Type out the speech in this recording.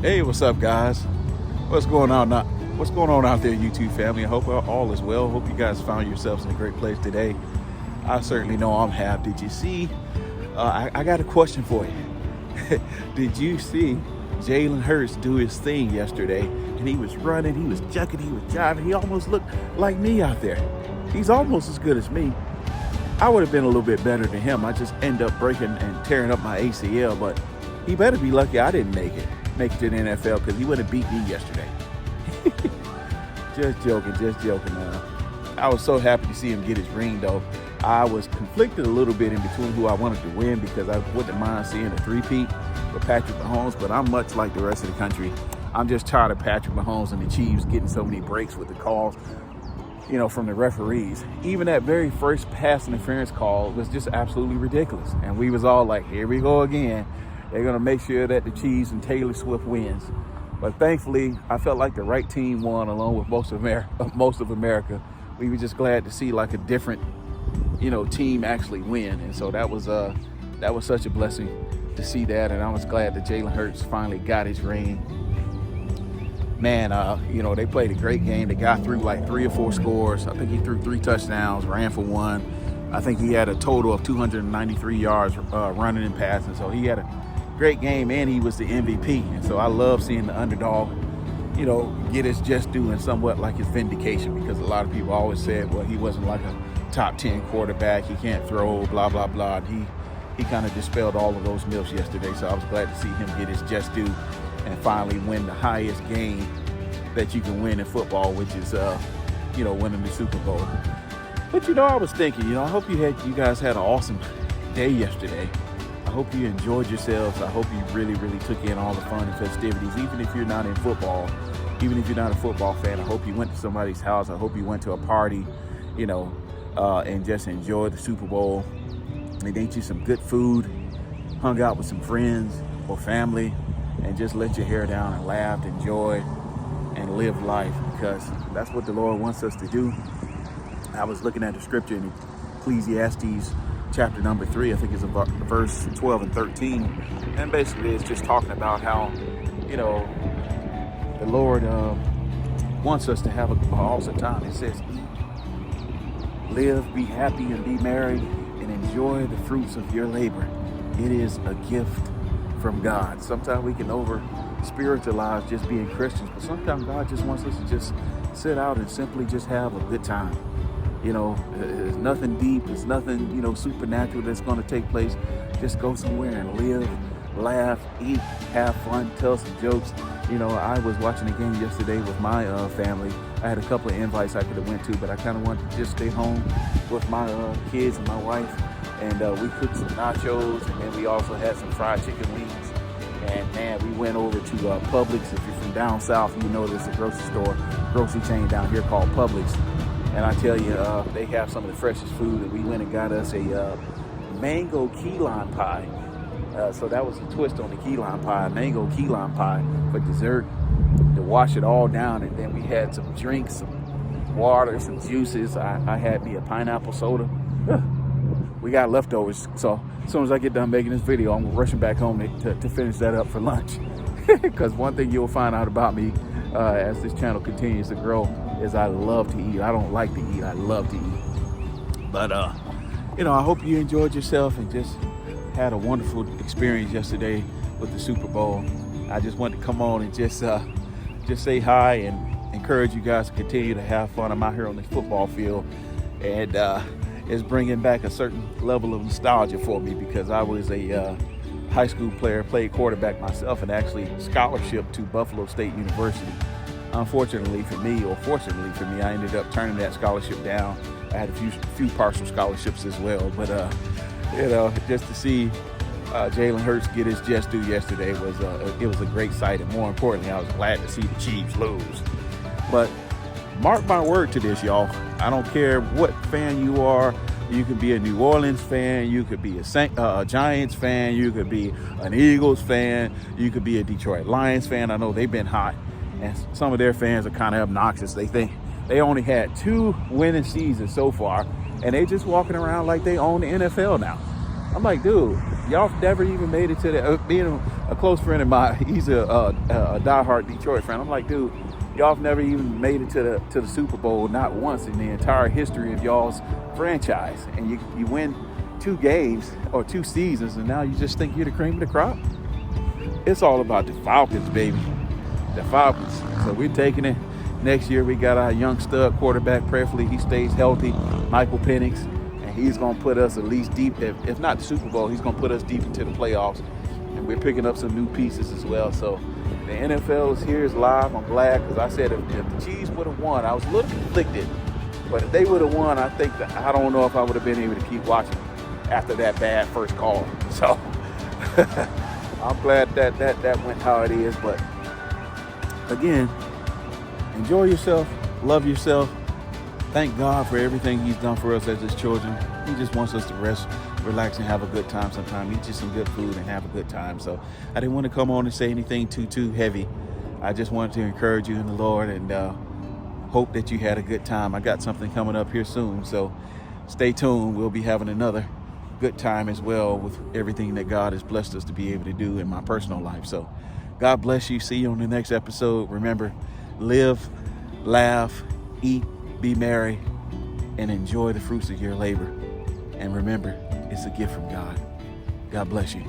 Hey, what's up, guys? What's going on now? What's going on out there, YouTube family? I hope all is well. Hope you guys found yourselves in a great place today. I certainly know I'm happy. Did you see? I got a question for you. Did you see Jalen Hurts do his thing yesterday? And he was running, he was jucking, he was jiving. He almost looked like me out there. He's almost as good as me. I would have been a little bit better than him. I just end up breaking and tearing up my ACL, but he better be lucky I didn't make it to the NFL, because he would have beat me yesterday. Just joking. I was so happy to see him get his ring, though. I was conflicted a little bit in between who I wanted to win, because I wouldn't mind seeing a three-peat with Patrick Mahomes, but I'm much like the rest of the country. I'm just tired of Patrick Mahomes and the Chiefs getting so many breaks with the calls, from the referees. Even that very first pass interference call was just absolutely ridiculous. And we was all like, here we go again. They're going to make sure that the Chiefs and Taylor Swift wins. But thankfully, I felt like the right team won, along with most of America. We were just glad to see like a different, team actually win. And so that was such a blessing to see that. And I was glad that Jalen Hurts finally got his ring. Man, they played a great game. They got through like 3 or 4 scores. I think he threw 3 touchdowns, ran for 1. I think he had a total of 293 yards running and passing. So he had a great game, and he was the MVP. And so I love seeing the underdog, get his just due and somewhat like his vindication, because a lot of people always said, well, he wasn't like a top 10 quarterback. He can't throw, blah, blah, blah. He kind of dispelled all of those myths yesterday. So I was glad to see him get his just due and finally win the highest game that you can win in football, which is, winning the Super Bowl. But, I was thinking, I hope you guys had an awesome day yesterday. I hope you enjoyed yourselves. I hope you really, really took in all the fun and festivities, even if you're not in football, even if you're not a football fan. I hope you went to somebody's house. I hope you went to a party, and just enjoyed the Super Bowl and ate you some good food, hung out with some friends or family, and just let your hair down and laughed, enjoyed, and live life, because that's what the Lord wants us to do. I was looking at the scripture in Ecclesiastes chapter number 3, I think it's about verse 12 and 13. And basically it's just talking about how, the Lord wants us to have an awesome time. It says, live, be happy, and be merry, and enjoy the fruits of your labor. It is a gift from God. Sometimes we can over spiritualize just being Christians, but sometimes God just wants us to just sit out and simply just have a good time. There's nothing deep, there's nothing, supernatural that's going to take place. Just go somewhere and live, laugh, eat, have fun, tell some jokes. I was watching a game yesterday with my family. I had a couple of invites I could have went to, but I kind of wanted to just stay home with my kids and my wife. And we cooked some nachos, and then we also had some fried chicken wings. And man, we went over to Publix. If you're from down south, there's a grocery chain down here called Publix. And I tell you, they have some of the freshest food. And we went and got us a mango key lime pie. So that was a twist on the key lime pie, mango key lime pie for dessert, to wash it all down. And then we had some drinks, some water, some juices. I had me a pineapple soda. We got leftovers. So as soon as I get done making this video, I'm rushing back home to finish that up for lunch. Because one thing you'll find out about me as this channel continues to grow is I love to eat. I don't like to eat. I love to eat. But, I hope you enjoyed yourself and just had a wonderful experience yesterday with the Super Bowl. I just wanted to come on and just say hi and encourage you guys to continue to have fun. I'm out here on the football field, and it's bringing back a certain level of nostalgia for me, because I was a high school player, played quarterback myself, and actually scholarship to Buffalo State University. Unfortunately for me, or fortunately for me, I ended up turning that scholarship down. I had a few partial scholarships as well, but just to see Jalen Hurts get his just due yesterday was a great sight, and more importantly, I was glad to see the Chiefs lose. But mark my word to this, y'all. I don't care what fan you are. You could be a New Orleans fan. You could be a Giants fan. You could be an Eagles fan. You could be a Detroit Lions fan. I know they've been hot, and some of their fans are kind of obnoxious. They think they only had 2 winning seasons so far, and they just walking around like they own the NFL now. I'm like, dude, y'all never even made it to the. Being a close friend of mine, he's a diehard Detroit fan. I'm like, dude, y'all have never even made it to the Super Bowl, not once in the entire history of y'all's franchise, and you win 2 games or 2 seasons, and now you just think you're the cream of the crop. It's all about the Falcons, baby. The Falcons. So we're taking it. Next year we got our young stud quarterback. Prayerfully he stays healthy, Michael Penix, and he's going to put us at least deep, if not the Super Bowl, he's going to put us deep into the playoffs. And we're picking up some new pieces as well. So the NFL is here, is live. I'm glad, because I said if the Chiefs would have won, I was a little conflicted. But if they would have won, I think that I don't know if I would have been able to keep watching after that bad first call. So I'm glad that went how it is. But again, enjoy yourself, love yourself. Thank God for everything he's done for us as his children. He just wants us to rest, relax, and have a good time sometime. Eat just some good food and have a good time. So I didn't want to come on and say anything too heavy. I just wanted to encourage you in the Lord, and hope that you had a good time. I got something coming up here soon, so stay tuned. We'll be having another good time as well with everything that God has blessed us to be able to do in my personal life. So God bless you. See you on the next episode. Remember, live, laugh, eat, be merry, and enjoy the fruits of your labor. And remember, it's a gift from God. God bless you.